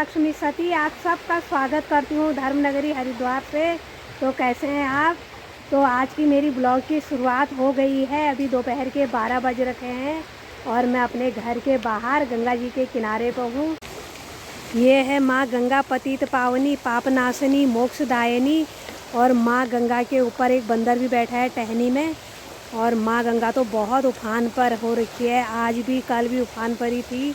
लक्ष्मी सती, आप सबका स्वागत करती हूँ धर्मनगरी हरिद्वार से। तो कैसे हैं आप? तो आज की मेरी ब्लॉग की शुरुआत हो गई है। अभी दोपहर के 12 बज रखे हैं और मैं अपने घर के बाहर गंगा जी के किनारे पर हूँ। ये है माँ गंगा पतित पावनी पापनाशनी मोक्षदायिनी। और माँ गंगा के ऊपर एक बंदर भी बैठा है टहनी में। और माँ गंगा तो बहुत उफान पर हो रखी है, आज भी कल भी उफान पर ही थी।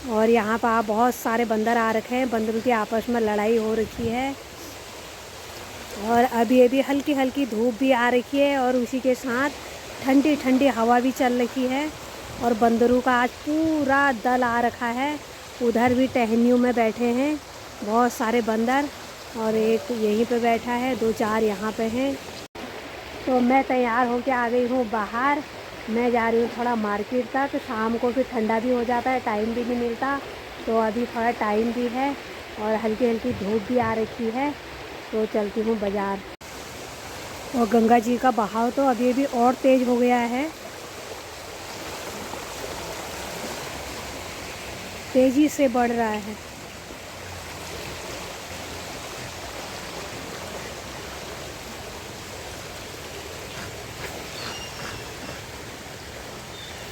और यहाँ पर बहुत सारे बंदर आ रखे हैं, बंदरों की आपस में लड़ाई हो रखी है। और अभी हल्की हल्की धूप भी आ रखी है और उसी के साथ ठंडी ठंडी हवा भी चल रही है। और बंदरों का आज पूरा दल आ रखा है। उधर भी टहनियों में बैठे हैं बहुत सारे बंदर, और एक यहीं पे बैठा है, 2-4 यहाँ पे हैं। तो मैं तैयार होके आ गई हूँ बाहर। मैं जा रही हूँ थोड़ा मार्केट तक, शाम को फिर ठंडा भी हो जाता है, टाइम भी नहीं मिलता। तो अभी थोड़ा टाइम भी है और हल्की हल्की धूप भी आ रखी है, तो चलती हूँ बाज़ार। और गंगा जी का बहाव तो अभी और तेज़ हो गया है, तेज़ी से बढ़ रहा है।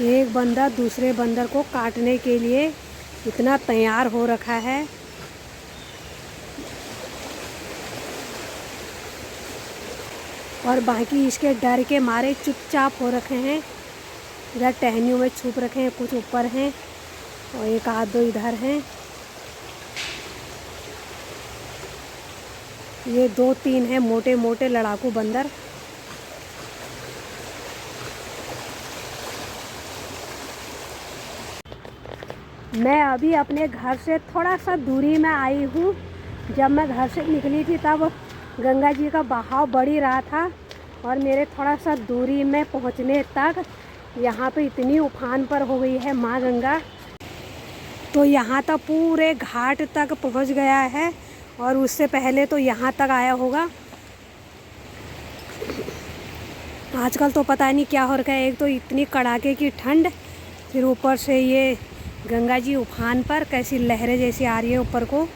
एक बंदर दूसरे बंदर को काटने के लिए इतना तैयार हो रखा है। और बाकी इसके डर के मारे चुपचाप हो रखे हैं, इधर टहनियों में छुप रखे हैं, कुछ ऊपर हैं और एक आध दो इधर हैं। ये 2-3 हैं मोटे मोटे लड़ाकू बंदर। मैं अभी अपने घर से थोड़ा सा दूरी में आई हूँ। जब मैं घर से निकली थी तब गंगा जी का बहाव बढ़ ही रहा था, और मेरे थोड़ा सा दूरी में पहुँचने तक यहाँ पे इतनी उफान पर हो गई है माँ गंगा। तो यहाँ तक पूरे घाट तक पहुँच गया है, और उससे पहले तो यहाँ तक आया होगा। आजकल तो पता नहीं क्या हो रखा है, एक तो इतनी कड़ाके की ठंड, फिर ऊपर से ये गंगा जी उफान पर, कैसी लहरें जैसी आ रही है ऊपर को।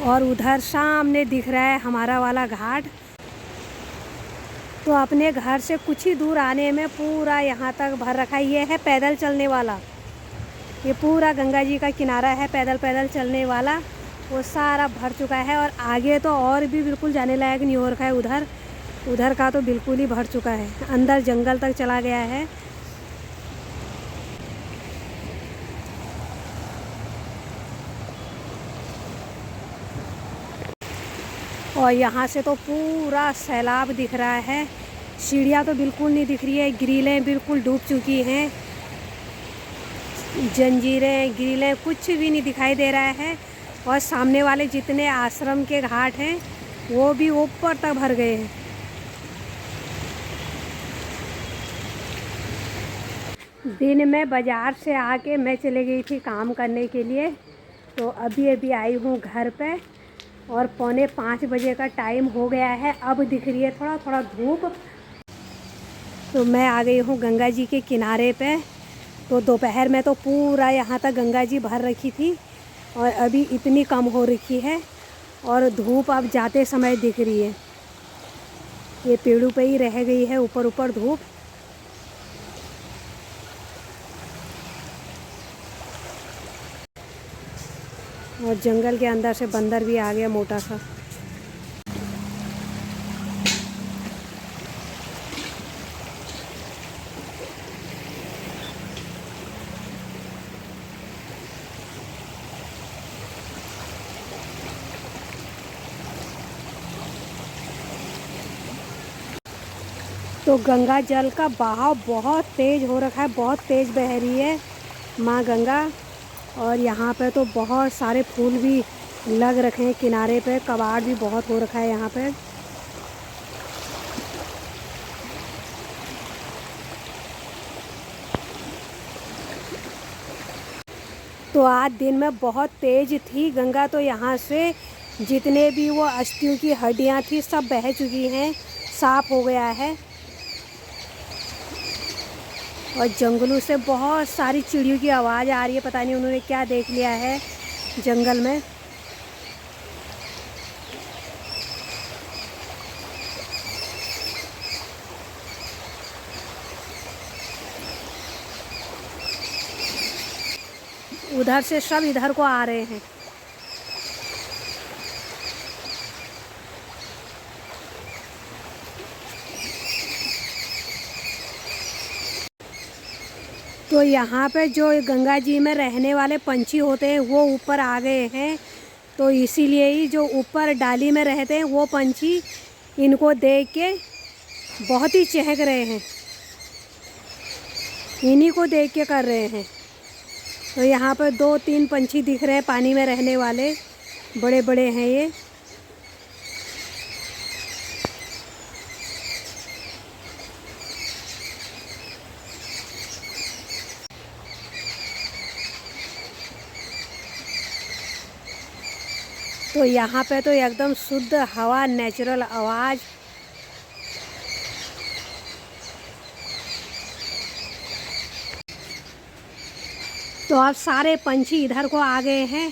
और उधर सामने दिख रहा है हमारा वाला घाट। तो अपने घर से कुछ ही दूर आने में पूरा यहाँ तक भर रखा है। ये है पैदल चलने वाला, ये पूरा गंगा जी का किनारा है पैदल चलने वाला, वो सारा भर चुका है। और आगे तो और भी बिल्कुल जाने लायक नहीं हो रखा है, उधर का तो बिल्कुल ही भर चुका है, अंदर जंगल तक चला गया है। और यहाँ से तो पूरा सैलाब दिख रहा है। सीढ़ियाँ तो बिल्कुल नहीं दिख रही है, ग्रिलें बिल्कुल डूब चुकी हैं, जंजीरें ग्रिलें कुछ भी नहीं दिखाई दे रहा है। और सामने वाले जितने आश्रम के घाट हैं वो भी ऊपर तक भर गए हैं। दिन में बाज़ार से आके मैं चले गई थी काम करने के लिए। तो अभी आई हूँ घर पे, और 4:45 बजे का टाइम हो गया है। अब दिख रही है थोड़ा थोड़ा धूप। तो मैं आ गई हूँ गंगा जी के किनारे पे। तो दोपहर में तो पूरा यहाँ तक गंगा जी भर रखी थी, और अभी इतनी कम हो रखी है, और धूप अब जाते समय दिख रही है। ये पेड़ों पे ही रह गई है ऊपर धूप। और जंगल के अंदर से बंदर भी आ गया मोटा सा। तो गंगा जल का बहाव बहुत तेज़ हो रखा है, बहुत तेज़ बह रही है माँ गंगा। और यहाँ पे तो बहुत सारे फूल भी लग रखे हैं किनारे पे, कबाड़ भी बहुत हो रखा है यहाँ पे। तो आज दिन में बहुत तेज़ थी गंगा, तो यहाँ से जितने भी वो अस्थियों की हड्डियाँ थी सब बह चुकी हैं, साफ़ हो गया है। और जंगलों से बहुत सारी चिड़ियों की आवाज़ आ रही है। पता नहीं उन्होंने क्या देख लिया है जंगल में। उधर से सब इधर को आ रहे हैं। तो यहाँ पे जो गंगा जी में रहने वाले पंछी होते हैं वो ऊपर आ गए हैं। तो इसीलिए ही जो ऊपर डाली में रहते हैं वो पंछी इनको देख के बहुत ही चहक रहे हैं, इन्हीं को देख के कर रहे हैं। तो यहाँ पर 2-3 पंछी दिख रहे हैं पानी में रहने वाले, बड़े बड़े हैं ये। तो यहाँ पे तो एकदम शुद्ध हवा, नेचुरल आवाज़। तो अब सारे पंछी इधर को आ गए हैं।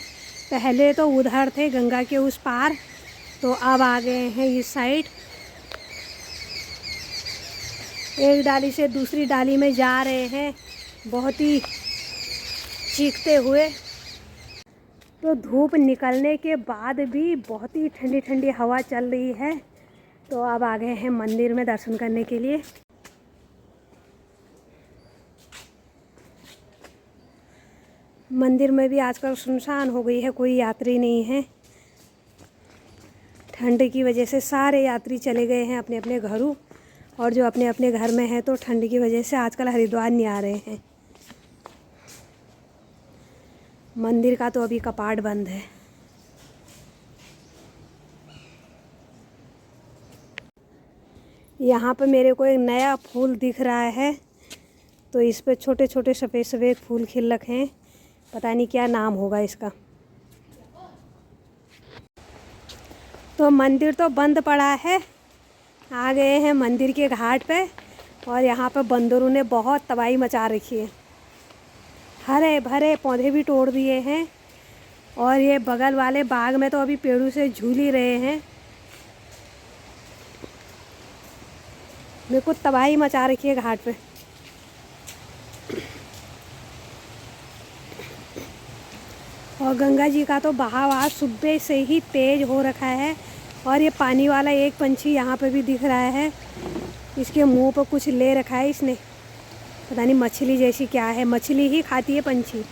पहले तो उधर थे गंगा के उस पार, तो अब आ गए हैं इस साइड। एक डाली से दूसरी डाली में जा रहे हैं बहुत ही चीखते हुए। तो धूप निकलने के बाद भी बहुत ही ठंडी ठंडी हवा चल रही है। तो अब आ गए हैं मंदिर में दर्शन करने के लिए। मंदिर में भी आजकल सुनसान हो गई है, कोई यात्री नहीं है। ठंड की वजह से सारे यात्री चले गए हैं अपने अपने घरों, और जो अपने अपने घर में हैं तो ठंड की वजह से आजकल हरिद्वार नहीं आ रहे हैं। मंदिर का तो अभी कपाट बंद है। यहाँ पे मेरे को एक नया फूल दिख रहा है। तो इस पे छोटे छोटे सफ़ेद सफ़ेद फूल खिल रखे हैं, पता नहीं क्या नाम होगा इसका। तो मंदिर तो बंद पड़ा है। आ गए हैं मंदिर के घाट पे, और यहाँ पे बंदरों ने बहुत तबाही मचा रखी है। हरे भरे पौधे भी तोड़ दिए हैं, और ये बगल वाले बाग में तो अभी पेड़ों से झूल ही रहे हैं। मेरे को तबाही मचा रखी है घाट पे। और गंगा जी का तो बहाव आज सुबह से ही तेज़ हो रखा है। और ये पानी वाला एक पंछी यहाँ पे भी दिख रहा है, इसके मुंह पर कुछ ले रखा है इसने, पता नहीं मछली जैसी क्या है। मछली ही खाती है पंछी।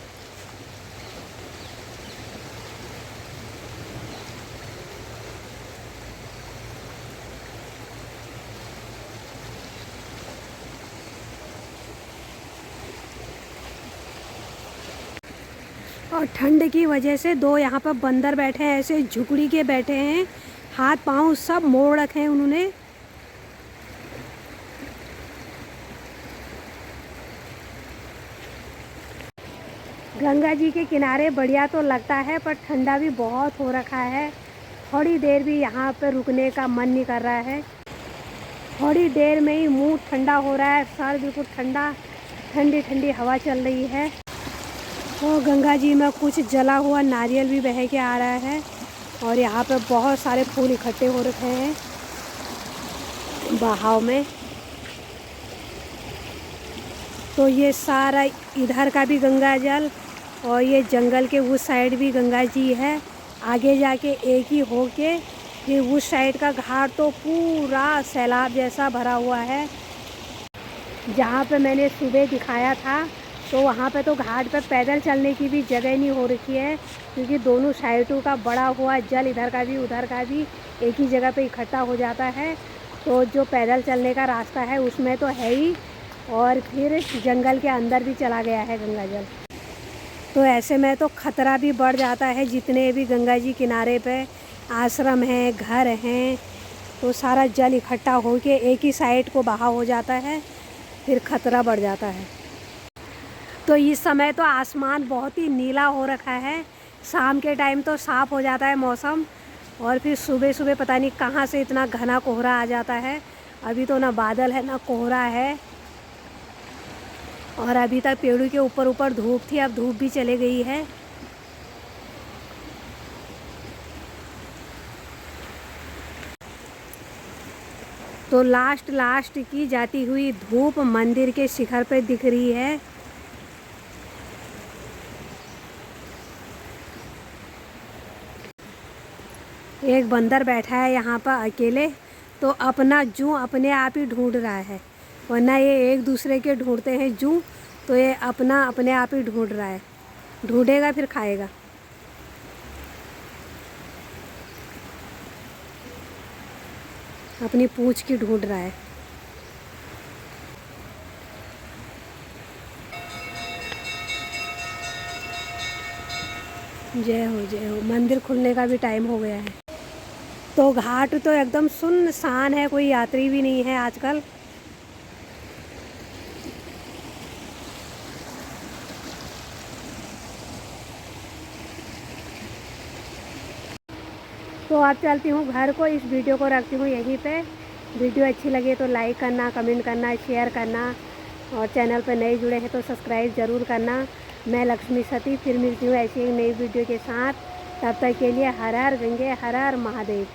और ठंड की वजह से दो यहाँ पर बंदर बैठे हैं, ऐसे झुकड़ी के बैठे हैं, हाथ पांव सब मोड़ रखे हैं उन्होंने। गंगा जी के किनारे बढ़िया तो लगता है, पर ठंडा भी बहुत हो रखा है। थोड़ी देर भी यहाँ पर रुकने का मन नहीं कर रहा है। थोड़ी देर में ही मुंह ठंडा हो रहा है, सर बिल्कुल ठंडा, ठंडी ठंडी हवा चल रही है। तो गंगा जी में कुछ जला हुआ नारियल भी बह के आ रहा है, और यहाँ पे बहुत सारे फूल इकट्ठे हो रखे हैं बहाव में। तो ये सारा इधर का भी गंगा जल, और ये जंगल के उस साइड भी गंगा जी है। आगे जाके एक ही होके फिर उस साइड का घाट तो पूरा सैलाब जैसा भरा हुआ है। जहाँ पे मैंने सुबह दिखाया था, तो वहाँ पे तो घाट पे पैदल चलने की भी जगह नहीं हो रखी है, क्योंकि दोनों साइडों का बड़ा हुआ जल, इधर का भी उधर का भी, एक ही जगह पे इकट्ठा हो जाता है। तो जो पैदल चलने का रास्ता है उसमें तो है ही, और फिर जंगल के अंदर भी चला गया है गंगा जल। तो ऐसे में तो ख़तरा भी बढ़ जाता है। जितने भी गंगा जी किनारे पे आश्रम हैं, घर हैं, तो सारा जल इकट्ठा होके एक ही साइड को बहा हो जाता है, फिर ख़तरा बढ़ जाता है। तो इस समय तो आसमान बहुत ही नीला हो रखा है। शाम के टाइम तो साफ़ हो जाता है मौसम, और फिर सुबह सुबह पता नहीं कहाँ से इतना घना कोहरा आ जाता है। अभी तो ना बादल है ना कोहरा है। और अभी तक पेड़ों के ऊपर ऊपर धूप थी, अब धूप भी चले गई है। तो लास्ट की जाती हुई धूप मंदिर के शिखर पे दिख रही है। एक बंदर बैठा है यहाँ पर अकेले, तो अपना जू अपने आप ही ढूंढ रहा है, वरना ये एक दूसरे के ढूंढते हैं जू, तो ये अपना अपने आप ही ढूंढ रहा है, ढूंढेगा फिर खाएगा। अपनी पूंछ की ढूंढ रहा है। जय हो जय हो। मंदिर खुलने का भी टाइम हो गया है। तो घाट तो एकदम सुनसान है, कोई यात्री भी नहीं है आजकल। तो अब चलती हूँ घर को, इस वीडियो को रखती हूँ यहीं पे। वीडियो अच्छी लगे तो लाइक करना, कमेंट करना, शेयर करना, और चैनल पर नए जुड़े हैं तो सब्सक्राइब ज़रूर करना। मैं लक्ष्मी सती फिर मिलती हूँ ऐसी एक नई वीडियो के साथ। तब तक के लिए हर हर गंगे, हर हर महादेव।